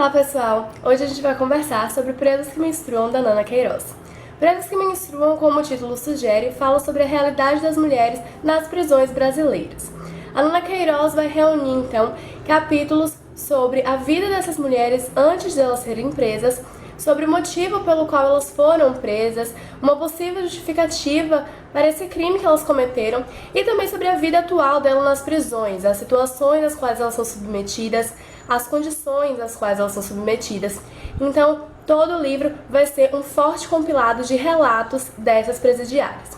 Olá pessoal! Hoje a gente vai conversar sobre Presos que Menstruam, da Nana Queiroz. Presos que Menstruam, como o título sugere, fala sobre a realidade das mulheres nas prisões brasileiras. A Nana Queiroz vai reunir então capítulos sobre a vida dessas mulheres antes de elas serem presas, sobre o motivo pelo qual elas foram presas, uma possível justificativa para esse crime que elas cometeram e também sobre a vida atual delas nas prisões, as situações às quais elas são submetidas, as condições às quais elas são submetidas. Então, todo o livro vai ser um forte compilado de relatos dessas presidiárias.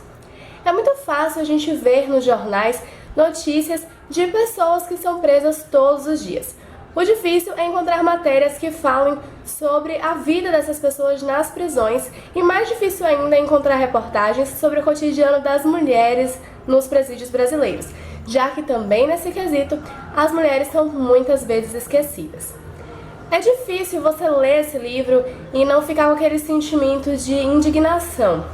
É muito fácil a gente ver nos jornais notícias de pessoas que são presas todos os dias. O difícil é encontrar matérias que falem sobre a vida dessas pessoas nas prisões e mais difícil ainda é encontrar reportagens sobre o cotidiano das mulheres nos presídios brasileiros, já que também nesse quesito as mulheres são muitas vezes esquecidas. É difícil você ler esse livro e não ficar com aquele sentimento de indignação.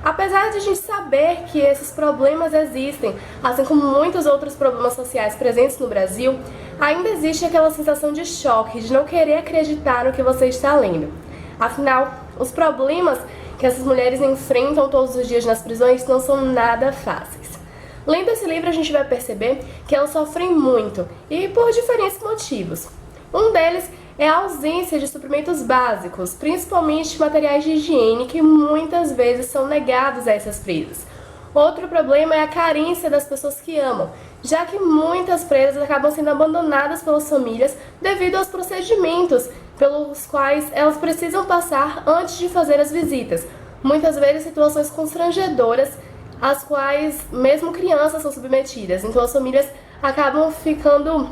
Apesar de a gente saber que esses problemas existem, assim como muitos outros problemas sociais presentes no Brasil, ainda existe aquela sensação de choque, de não querer acreditar no que você está lendo. Afinal, os problemas que essas mulheres enfrentam todos os dias nas prisões não são nada fáceis. Lendo esse livro, a gente vai perceber que elas sofrem muito, e por diferentes motivos. Um deles é a ausência de suprimentos básicos, principalmente materiais de higiene, que muitas vezes são negados a essas presas. Outro problema é a carência das pessoas que amam, já que muitas presas acabam sendo abandonadas pelas famílias devido aos procedimentos pelos quais elas precisam passar antes de fazer as visitas. Muitas vezes situações constrangedoras, às quais mesmo crianças são submetidas, então as famílias acabam ficando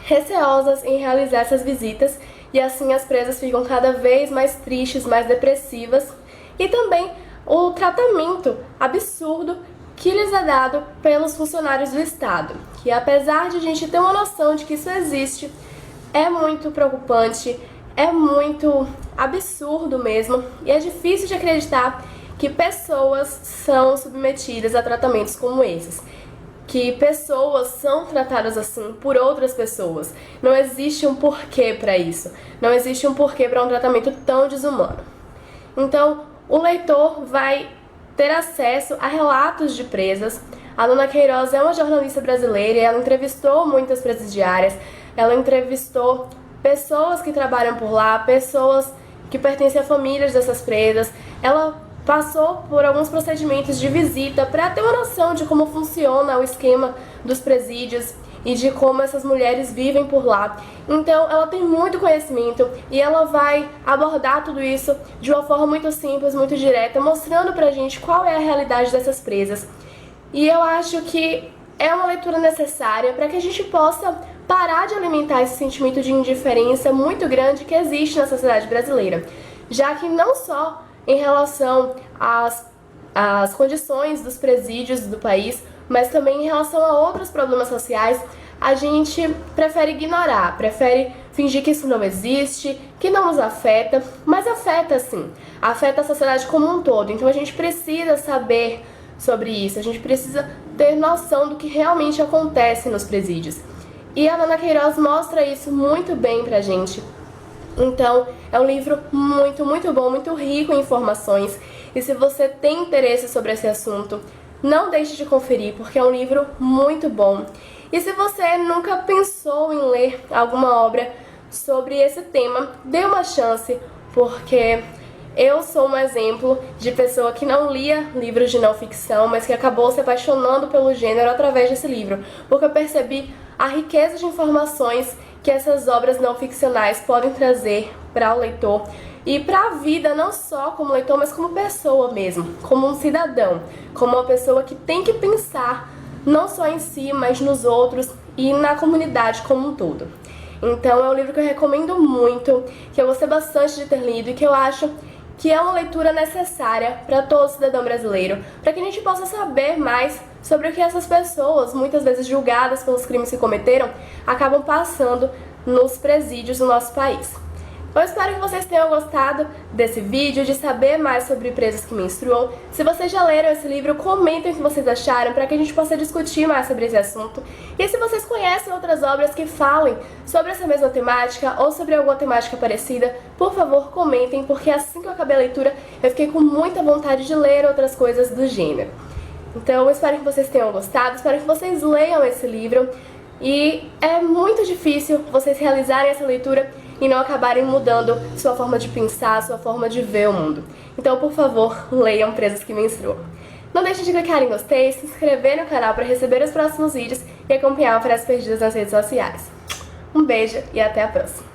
receosas em realizar essas visitas e assim as presas ficam cada vez mais tristes, mais depressivas, e também o tratamento absurdo que lhes é dado pelos funcionários do Estado, que apesar de a gente ter uma noção de que isso existe, é muito preocupante, é muito absurdo mesmo, e é difícil de acreditar que pessoas são submetidas a tratamentos como esses, que pessoas são tratadas assim por outras pessoas. Não existe um porquê para isso, não existe um porquê para um tratamento tão desumano. Então, o leitor vai ter acesso a relatos de presas. A Nana Queiroz é uma jornalista brasileira e ela entrevistou muitas presidiárias, ela entrevistou pessoas que trabalham por lá, pessoas que pertencem a famílias dessas presas. Ela passou por alguns procedimentos de visita para ter uma noção de como funciona o esquema dos presídios e de como essas mulheres vivem por lá. Então ela tem muito conhecimento e ela vai abordar tudo isso de uma forma muito simples, muito direta, mostrando pra gente qual é a realidade dessas presas. E eu acho que é uma leitura necessária para que a gente possa parar de alimentar esse sentimento de indiferença muito grande que existe na sociedade brasileira, já que não só em relação às condições dos presídios do país, mas também em relação a outros problemas sociais, a gente prefere ignorar, prefere fingir que isso não existe, que não nos afeta, mas afeta sim, afeta a sociedade como um todo. Então a gente precisa saber sobre isso, a gente precisa ter noção do que realmente acontece nos presídios. E a Nana Queiroz mostra isso muito bem pra gente. Então, é um livro muito bom, muito rico em informações. E se você tem interesse sobre esse assunto, não deixe de conferir, porque é um livro muito bom. E se você nunca pensou em ler alguma obra sobre esse tema, dê uma chance, porque eu sou um exemplo de pessoa que não lia livros de não ficção, mas que acabou se apaixonando pelo gênero através desse livro, porque eu percebi a riqueza de informações que essas obras não ficcionais podem trazer para o leitor e para a vida, não só como leitor, mas como pessoa mesmo, como um cidadão, como uma pessoa que tem que pensar não só em si, mas nos outros e na comunidade como um todo. Então é um livro que eu recomendo muito, que eu gostei bastante de ter lido e que eu acho que é uma leitura necessária para todo cidadão brasileiro, para que a gente possa saber mais sobre o que essas pessoas, muitas vezes julgadas pelos crimes que cometeram, acabam passando nos presídios do nosso país. Eu espero que vocês tenham gostado desse vídeo, de saber mais sobre presas que menstruam. Se vocês já leram esse livro, comentem o que vocês acharam para que a gente possa discutir mais sobre esse assunto. E se vocês conhecem outras obras que falem sobre essa mesma temática ou sobre alguma temática parecida, por favor comentem, porque assim que eu acabei a leitura eu fiquei com muita vontade de ler outras coisas do gênero. Então eu espero que vocês tenham gostado, espero que vocês leiam esse livro. E é muito difícil vocês realizarem essa leitura e não acabarem mudando sua forma de pensar, sua forma de ver o mundo. Então, por favor, leiam Presas que Menstruam. Não deixem de clicar em gostei, se inscrever no canal para receber os próximos vídeos e acompanhar o Oferece Perdidas nas redes sociais. Um beijo e até a próxima!